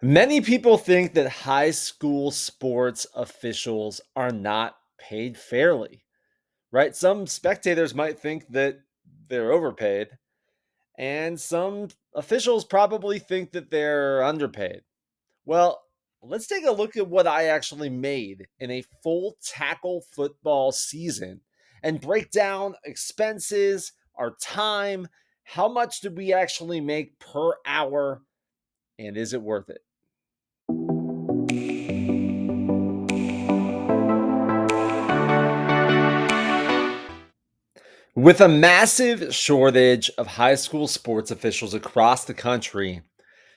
Many people think that high school sports officials are not paid fairly, right? Some spectators might think that they're overpaid, and some officials probably think that they're underpaid. Well, let's take a look at what I actually made in a full tackle football season and break down expenses, our time, how much did we actually make per hour, and is it worth it? With a massive shortage of high school sports officials across the country,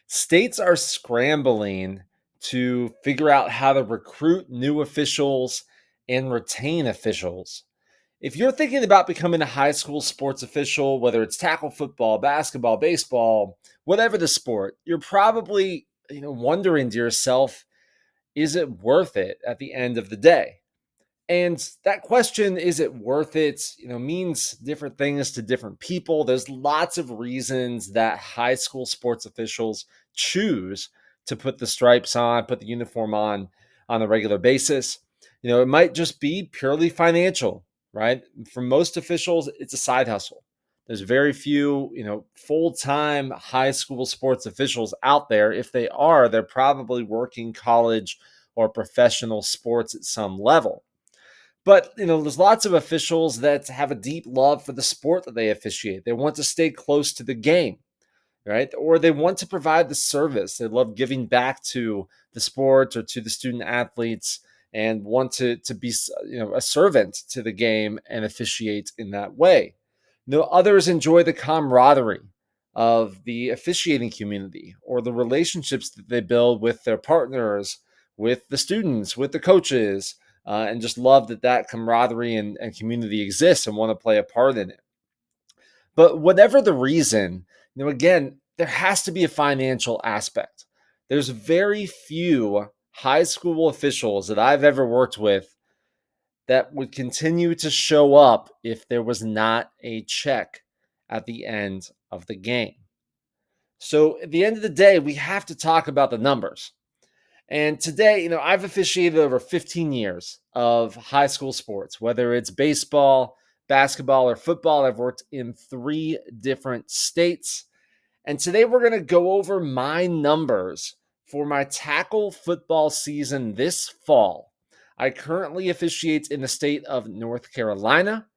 states are scrambling to figure out how to recruit new officials and retain officials. If you're thinking about becoming a high school sports official, whether it's tackle football, basketball, baseball, whatever the sport, you're probably, wondering to yourself, is it worth it at the end of the day? And that question, is it worth it, means different things to different people. There's lots of reasons that high school sports officials choose to put the stripes on, put the uniform on a regular basis. It might just be purely financial, right? For most officials, it's a side hustle. There's very few, full-time high school sports officials out there. If they are, they're probably working college or professional sports at some level. But, there's lots of officials that have a deep love for the sport that they officiate. They want to stay close to the game, right? Or they want to provide the service. They love giving back to the sport or to the student athletes and want to be, a servant to the game and officiate in that way. Others enjoy the camaraderie of the officiating community or the relationships that they build with their partners, with the students, with the coaches, and just love that camaraderie and community exists and want to play a part in it. But whatever the reason, again, there has to be a financial aspect. There's very few high school officials that I've ever worked with that would continue to show up if there was not a check at the end of the game. So at the end of the day, we have to talk about the numbers. And today, I've officiated over 15 years of high school sports, whether it's baseball, basketball, or football. I've worked in 3 different states. And today we're going to go over my numbers for my tackle football season this fall. I currently officiate in the state of North Carolina.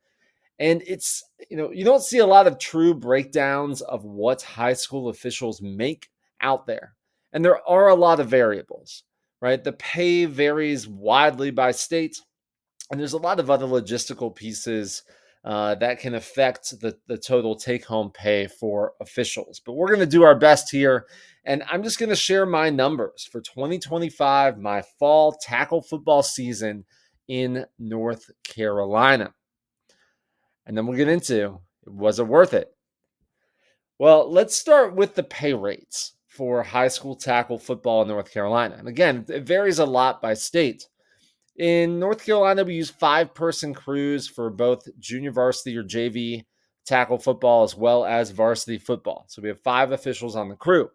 And it's, you don't see a lot of true breakdowns of what high school officials make out there. And there are a lot of variables, right? The pay varies widely by state. And there's a lot of other logistical pieces that can affect the total take home pay for officials. But we're going to do our best here. And I'm just going to share my numbers for 2025, my fall tackle football season in North Carolina. And then we'll get into, was it worth it? Well, let's start with the pay rates for high school tackle football in North Carolina. And again, it varies a lot by state. In North Carolina, we use 5-person crews for both junior varsity or JV tackle football as well as varsity football. So we have 5 officials on the crew.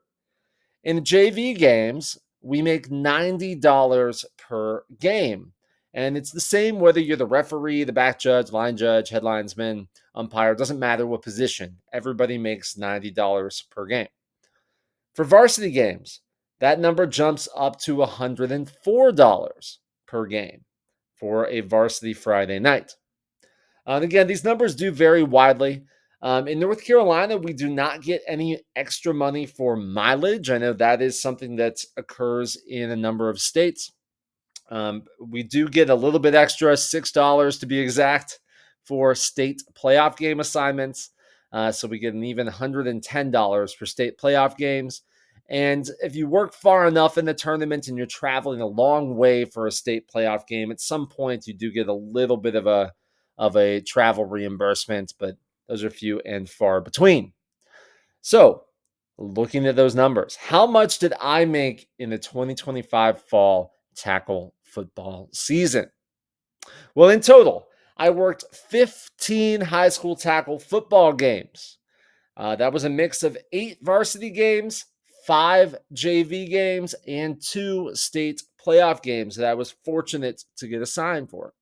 In the JV games, we make $90 per game. And it's the same whether you're the referee, the back judge, line judge, head linesman, umpire. It doesn't matter what position. Everybody makes $90 per game. For varsity games, that number jumps up to $104 per game for a varsity Friday night. And again, these numbers do vary widely. In North Carolina, we do not get any extra money for mileage. I know that is something that occurs in a number of states. We do get a little bit extra, $6 to be exact, for state playoff game assignments. So we get an even $110 for state playoff games. And if you work far enough in the tournament and you're traveling a long way for a state playoff game, at some point you do get a little bit of a travel reimbursement, but those are few and far between. So, looking at those numbers, how much did I make in the 2025 fall tackle football season? Well, in total, I worked 15 high school tackle football games. That was a mix of 8 varsity games, 5 JV games, and 2 state playoff games that I was fortunate to get assigned for.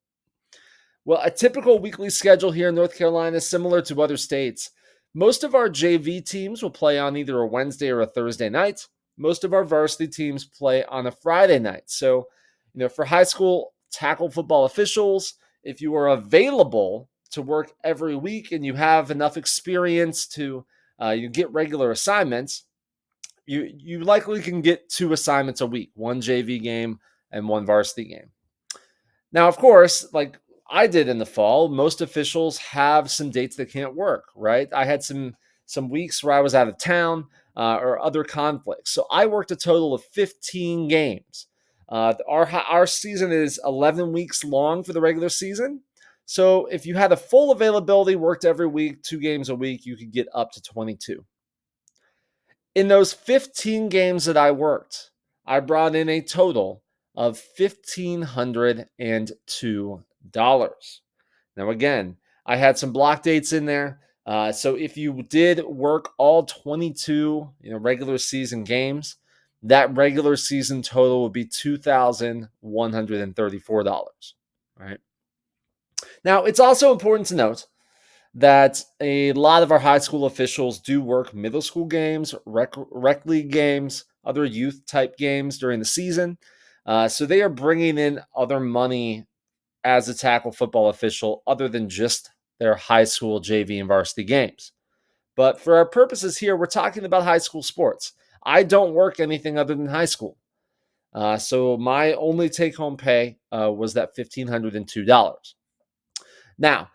Well, a typical weekly schedule here in North Carolina is similar to other states. Most of our JV teams will play on either a Wednesday or a Thursday night. Most of our varsity teams play on a Friday night. So, for high school tackle football officials, if you are available to work every week and you have enough experience to you get regular assignments, you likely can get 2 assignments a week, one JV game and one varsity game. Now, of course, like I did in the fall, most officials have some dates that can't work, right? I had some weeks where I was out of town or other conflicts. So I worked a total of 15 games. Our season is 11 weeks long for the regular season. So if you had a full availability, worked every week, 2 games a week, you could get up to 22. In those 15 games that I worked, I brought in a total of $1,502. Now, again, I had some block dates in there. So if you did work all 22, regular season games, that regular season total would be $2,134. Right. Now, it's also important to note that a lot of our high school officials do work middle school games, rec league games, other youth type games during the season. So they are bringing in other money as a tackle football official other than just their high school JV and varsity games. But for our purposes here, we're talking about high school sports. I don't work anything other than high school. So my only take home pay was that $1,502. Now,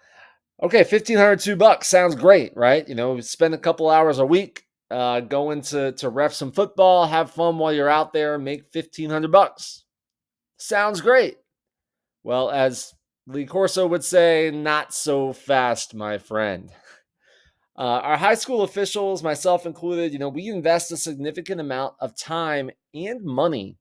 okay, $1,502 sounds great, right? Spend a couple hours a week going to ref some football, have fun while you're out there, make $1,500. Sounds great. Well, as Lee Corso would say, not so fast, my friend. Our high school officials, myself included, we invest a significant amount of time and money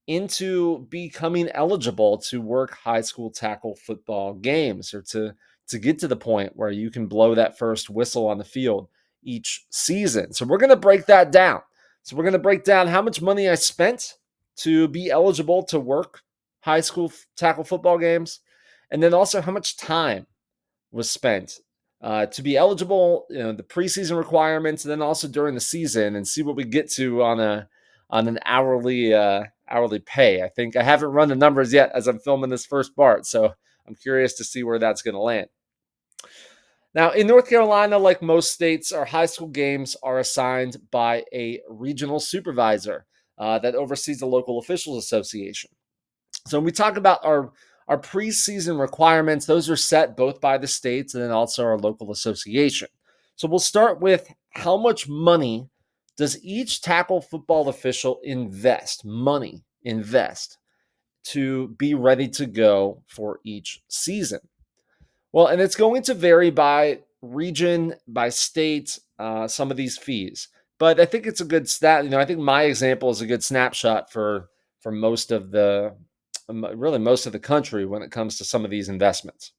into becoming eligible to work high school tackle football games, or to get to the point where you can blow that first whistle on the field each season. So we're going to break that down. So we're going to break down how much money I spent to be eligible to work high school tackle football games, and then also how much time was spent to be eligible, the preseason requirements, and then also during the season, and see what we get to on an hourly pay. I think I haven't run the numbers yet as I'm filming this first part, so I'm curious to see where that's going to land. Now, in North Carolina, like most states, our high school games are assigned by a regional supervisor that oversees the local officials association. So when we talk about our preseason requirements, those are set both by the states and then also our local association. So we'll start with how much money does each tackle football official invest to be ready to go for each season? Well, and it's going to vary by region, by state, some of these fees. But I think it's a good stat. I think my example is a good snapshot for most of the really most of the country when it comes to some of these investments.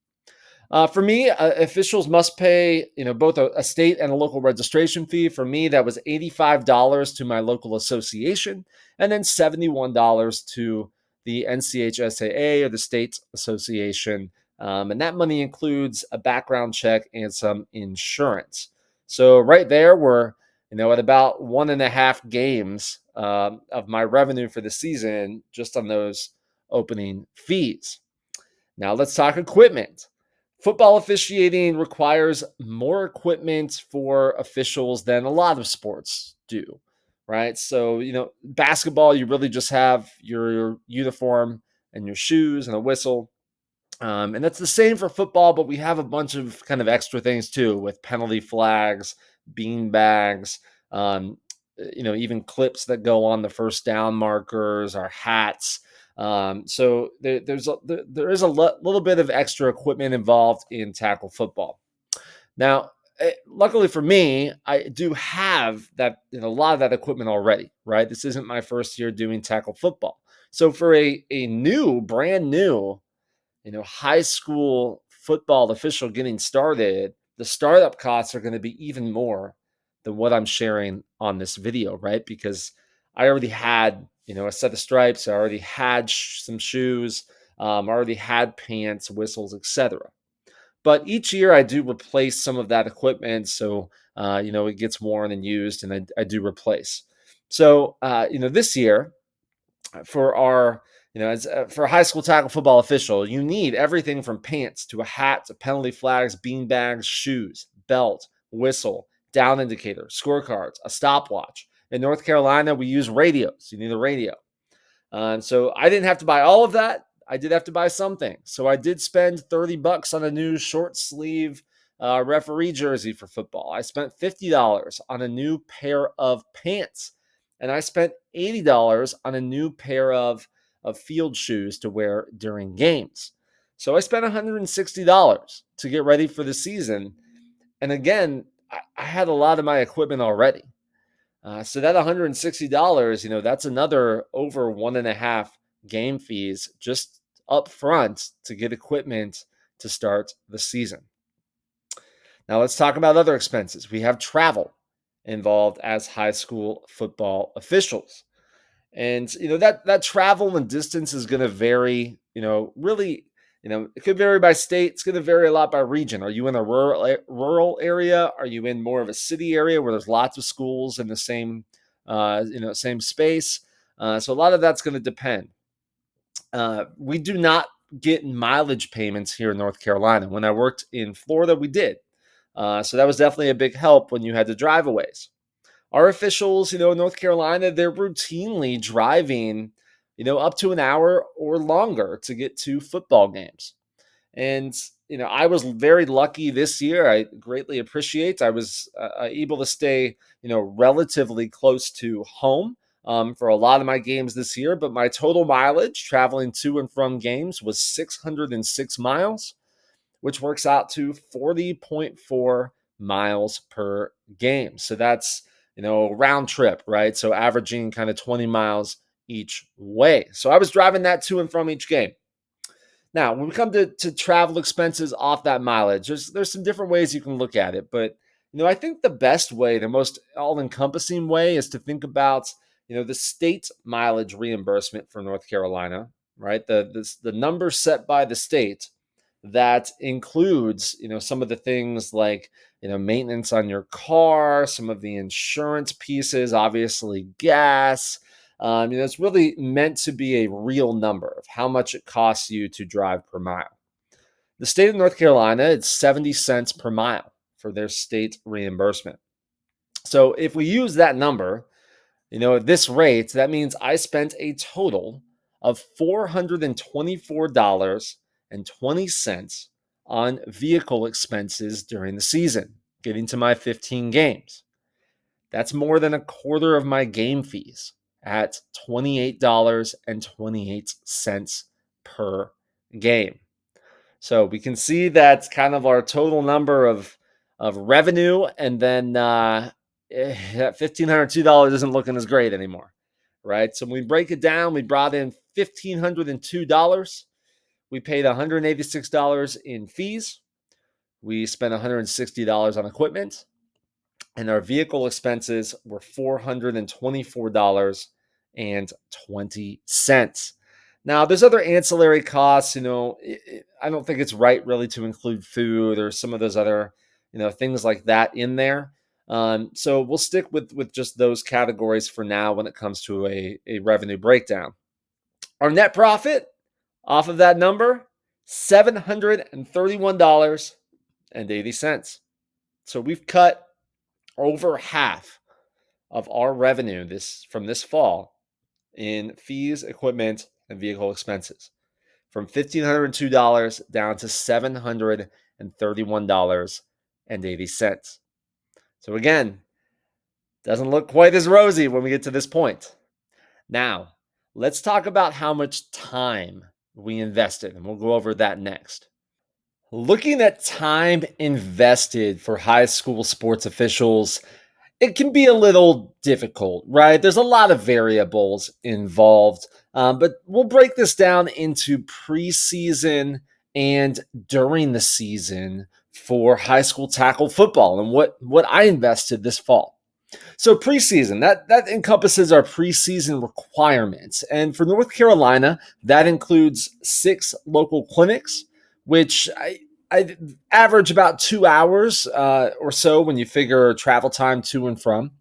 For me, officials must pay, both a state and a local registration fee. For me, that was $85 to my local association, and then $71 to the NCHSAA or the state association. And that money includes a background check and some insurance. So right there, we're at about 1.5 games of my revenue for the season just on those opening fees. Now let's talk equipment. Football officiating requires more equipment for officials than a lot of sports do, right? So, basketball, you really just have your uniform and your shoes and a whistle. And that's the same for football, but we have a bunch of kind of extra things too, with penalty flags, bean bags, even clips that go on the first down markers, our hats. So there is a little bit of extra equipment involved in tackle football. Now, luckily for me, I do have that a lot of that equipment already. Right, this isn't my first year doing tackle football, so for a brand new, high school football official getting started, the startup costs are going to be even more than what I'm sharing on this video, right? Because I already had, a set of stripes. I already had some shoes. I already had pants, whistles, etc. But each year I do replace some of that equipment, so it gets worn and used, and I do replace. So this year for our as for a high school tackle football official, you need everything from pants to a hat to penalty flags, bean bags, shoes, belt, whistle, down indicator, scorecards, a stopwatch. In North Carolina, we use radios. You need a radio. So I didn't have to buy all of that. I did have to buy something. So I did spend $30 on a new short sleeve referee jersey for football. I spent $50 on a new pair of pants. And I spent $80 on a new pair of field shoes to wear during games. So I spent $160 to get ready for the season. And again, I had a lot of my equipment already. So that $160, that's another over 1.5 game fees just up front to get equipment to start the season. Now let's talk about other expenses. We have travel involved as high school football officials. And that travel and distance is going to vary, really, it could vary by state. It's going to vary a lot by region. Are you in a rural area? Are you in more of a city area where there's lots of schools in the same same space? So a lot of that's going to depend. We do not get mileage payments here in North Carolina. When I worked in Florida, we did. So that was definitely a big help when you had to drive a ways. Our officials, in North Carolina, they're routinely driving, up to an hour or longer to get to football games. And, I was very lucky this year. I greatly appreciate I was able to stay, relatively close to home for a lot of my games this year. But my total mileage traveling to and from games was 606 miles, which works out to 40.4 miles per game. So that's, round trip, right? So averaging kind of 20 miles each way. So I was driving that to and from each game. Now, when we come to travel expenses off that mileage, there's some different ways you can look at it. But, I think the best way, the most all-encompassing way is to think about, the state mileage reimbursement for North Carolina, right? The number set by the state that includes, some of the things like, maintenance on your car, some of the insurance pieces, obviously gas. It's really meant to be a real number of how much it costs you to drive per mile. The state of North Carolina, it's 70 cents per mile for their state reimbursement. So if we use that number, at this rate, that means I spent a total of $424.20 on vehicle expenses during the season, getting to my 15 games. That's more than a quarter of my game fees at $28.28 per game. So we can see that's kind of our total number of revenue, and then that $1,502 isn't looking as great anymore, right? So when we break it down, we brought in $1,502. We paid $186 in fees. We spent $160 on equipment, and our vehicle expenses were $424.20. Now, there's other ancillary costs. I don't think it's right really to include food or some of those other, things like that in there. So we'll stick with just those categories for now when it comes to a revenue breakdown. Our net profit off of that number, $731.80. So we've cut over half of our revenue from this fall in fees, equipment, and vehicle expenses, from $1,502 down to $731.80. So again, doesn't look quite as rosy when we get to this point. Now, let's talk about how much time we invested, and we'll go over that next. Looking at time invested for high school sports officials, it can be a little difficult, right? There's a lot of variables involved, but we'll break this down into preseason and during the season for high school tackle football and what I invested this fall. So preseason, that encompasses our preseason requirements. And for North Carolina, that includes 6 local clinics, which I average about 2 hours or so when you figure travel time to and from,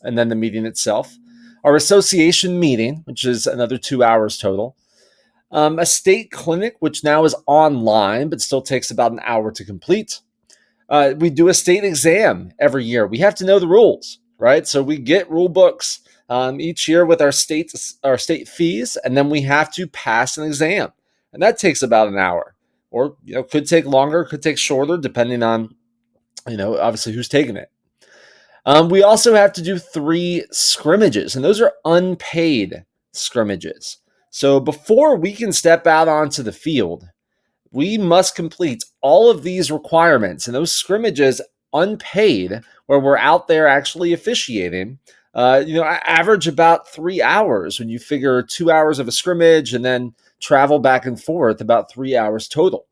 and then the meeting itself. Our association meeting, which is another 2 hours total. A state clinic, which now is online, but still takes about an hour to complete. We do a state exam every year. We have to know the rules, right? So we get rule books each year with our state fees, and then we have to pass an exam, and that takes about an hour, or could take longer, could take shorter, depending on obviously who's taking it. We also have to do 3 scrimmages, and those are unpaid scrimmages. So before we can step out onto the field, we must complete all of these requirements, and those scrimmages unpaid, where we're out there actually officiating. I average about 3 hours when you figure 2 hours of a scrimmage and then travel back and forth, about 3 hours total.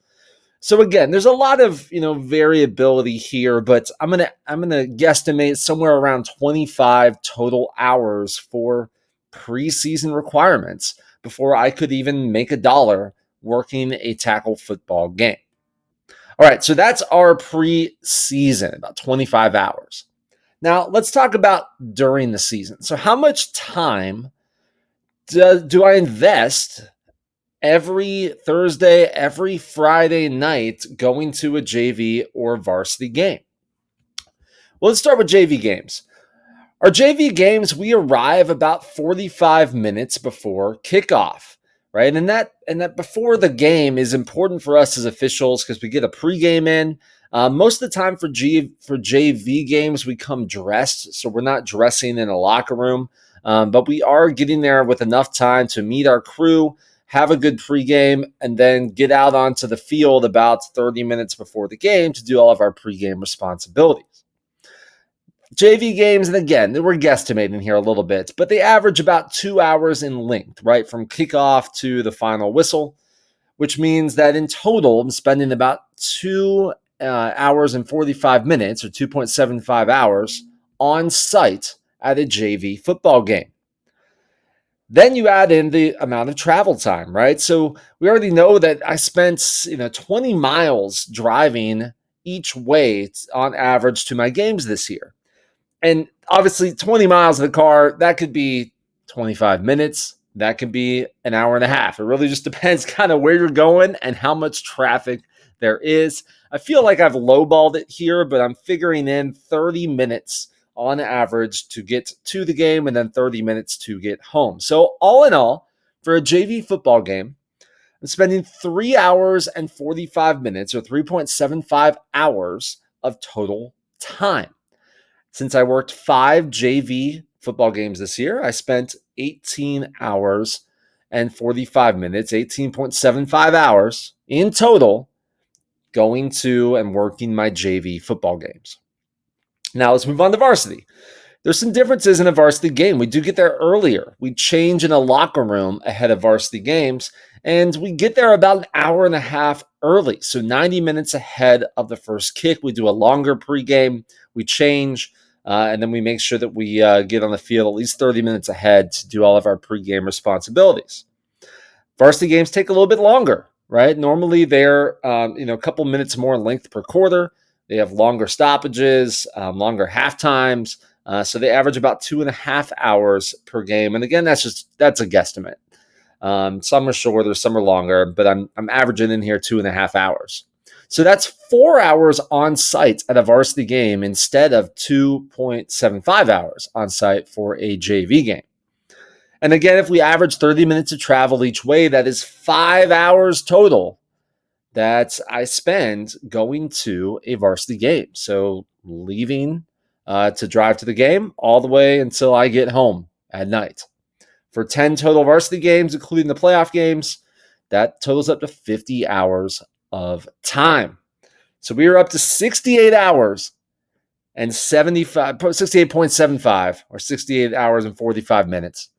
So again, there's a lot of variability here, but I'm gonna guesstimate somewhere around 25 total hours for preseason requirements before I could even make a dollar working a tackle football game. All right, so that's our preseason, about 25 hours. Now let's talk about during the season. So how much time do I invest every Thursday, every Friday night going to a JV or varsity game? Well, let's start with JV games. Our JV games, we arrive about 45 minutes before kickoff, right? And that before the game is important for us as officials because we get a pregame in. Most of the time for JV games, we come dressed, so we're not dressing in a locker room, but we are getting there with enough time to meet our crew, have a good pregame, and then get out onto the field about 30 minutes before the game to do all of our pregame responsibilities. JV games, and again, we're guesstimating here a little bit, but they average about 2 hours in length, right, from kickoff to the final whistle, which means that in total, I'm spending about 2 hours and 45 minutes, or 2.75 hours, on site at a JV football game. Then you add in the amount of travel time, right? So we already know that I spent 20 miles driving each way on average to my games this year. And obviously 20 miles in the car, that could be 25 minutes. That could be an hour and a half. It really just depends kind of where you're going and how much traffic there is. I feel like I've lowballed it here, but I'm figuring in 30 minutes on average to get to the game and then 30 minutes to get home. So all in all, for a JV football game, I'm spending 3 hours and 45 minutes, or 3.75 hours of total time. Since I worked 5 JV football games this year, I spent 18 hours and 45 minutes, 18.75 hours in total, going to and working my JV football games. Now let's move on to varsity. There's some differences in a varsity game. We do get there earlier. We change in a locker room ahead of varsity games, and we get there about an hour and a half early. So 90 minutes ahead of the first kick, we do a longer pregame, we change, and then we make sure that we get on the field at least 30 minutes ahead to do all of our pregame responsibilities. Varsity games take a little bit longer, right? Normally they're a couple minutes more in length per quarter. They have longer stoppages, longer half times. So they average about 2.5 hours per game. And again, that's a guesstimate. Some are shorter, some are longer, but I'm averaging in here 2.5 hours. So that's 4 hours on site at a varsity game instead of 2.75 hours on site for a JV game. And again, if we average 30 minutes of travel each way, that is 5 hours total that I spend going to a varsity game. So leaving to drive to the game all the way until I get home at night. For 10 total varsity games, including the playoff games, that totals up to 50 hours of time. So we are up to 68 hours and 68.75, or 68 hours and 45 minutes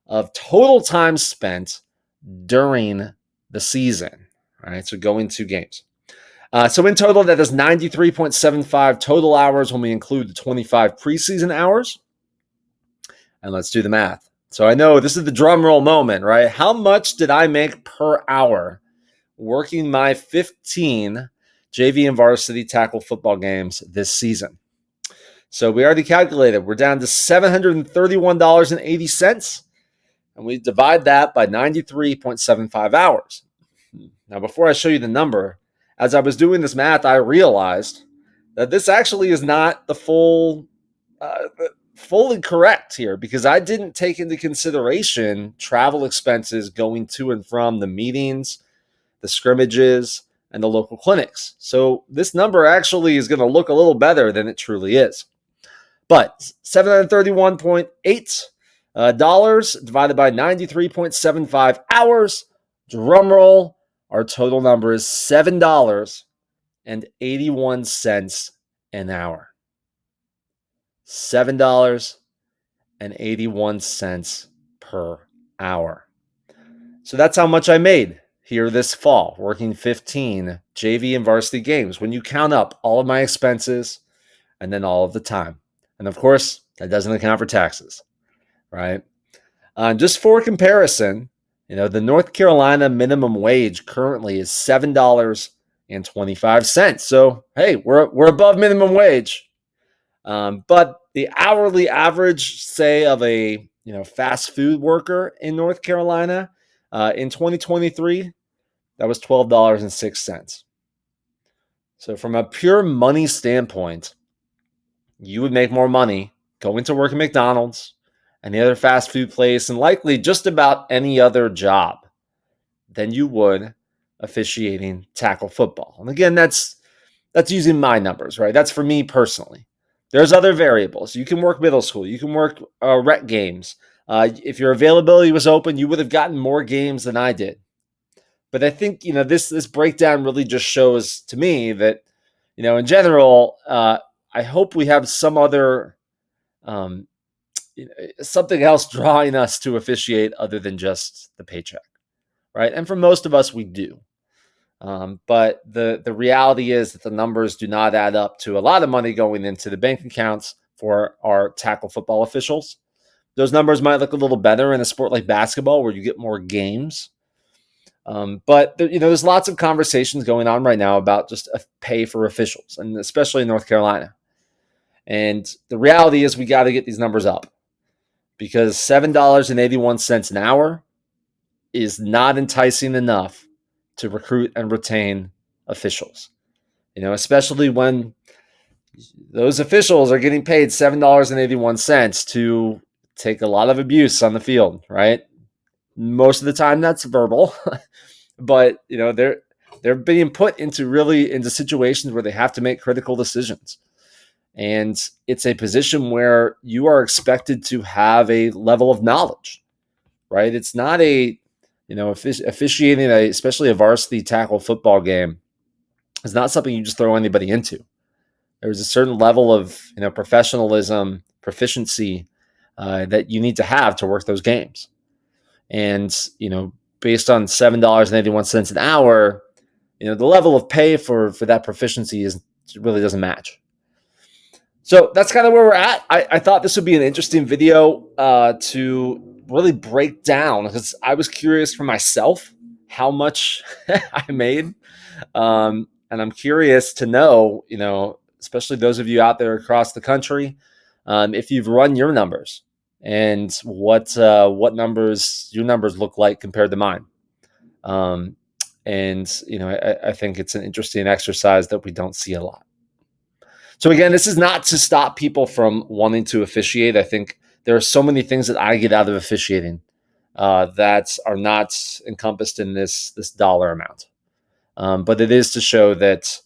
of total time spent during the season. All right, so going to games. So in total, that is 93.75 total hours when we include the 25 preseason hours. And let's do the math. So I know this is the drum roll moment, right? How much did I make per hour working my 15 JV and varsity tackle football games this season? So we already calculated. We're down to $731.80. And we divide that by 93.75 hours. Now, before I show you the number, as I was doing this math, I realized that this actually is not the fully correct here, because I didn't take into consideration travel expenses going to and from the meetings, the scrimmages, and the local clinics. So this number actually is going to look a little better than it truly is. But $731.8 divided by 93.75 hours, drum roll, our total number is $7.81 an hour. $7.81 per hour. So that's how much I made here this fall, working 15 JV and varsity games, when you count up all of my expenses and then all of the time. And of course, that doesn't account for taxes, right? Just for comparison, the North Carolina minimum wage currently is $7.25. So, hey, we're above minimum wage. But the hourly average, say, of a fast food worker in North Carolina in 2023, that was $12.06. So from a pure money standpoint, you would make more money going to work at McDonald's, any other fast food place, and likely just about any other job than you would officiating tackle football. And again, that's using my numbers, right? That's for me personally. There's other variables. You can work middle school. You can work rec games. If your availability was open, you would have gotten more games than I did. But I think this breakdown really just shows to me that in general, I hope we have some other um, something else drawing us to officiate other than just the paycheck, right? And for most of us, we do. But the reality is that the numbers do not add up to a lot of money going into the bank accounts for our tackle football officials. Those numbers might look a little better in a sport like basketball, where you get more games. But there's lots of conversations going on right now about just pay for officials, and especially in North Carolina. And the reality is we got to get these numbers up, because $7.81 an hour is not enticing enough to recruit and retain officials. Especially when those officials are getting paid $7.81 to take a lot of abuse on the field, right? Most of the time that's verbal, but they're being put into situations where they have to make critical decisions. And it's a position where you are expected to have a level of knowledge, right? It's not officiating, especially a varsity tackle football game, is not something you just throw anybody into. There's a certain level of professionalism, proficiency that you need to have to work those games. And based on $7.81 an hour, the level of pay for that proficiency really doesn't match. So that's kind of where we're at. I thought this would be an interesting video to really break down, because I was curious for myself how much I made. And I'm curious to know, especially those of you out there across the country, if you've run your numbers and what numbers your numbers look like compared to mine. And I think it's an interesting exercise that we don't see a lot. So again, this is not to stop people from wanting to officiate. I think there are so many things that I get out of officiating that are not encompassed in this dollar amount. But it is to show that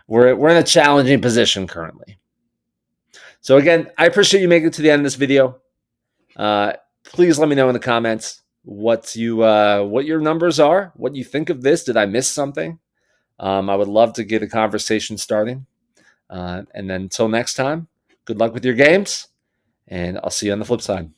we're in a challenging position currently. So again, I appreciate you making it to the end of this video. Please let me know in the comments what your numbers are, what you think of this. Did I miss something? I would love to get a conversation starting. And then until next time, good luck with your games, and I'll see you on the flip side.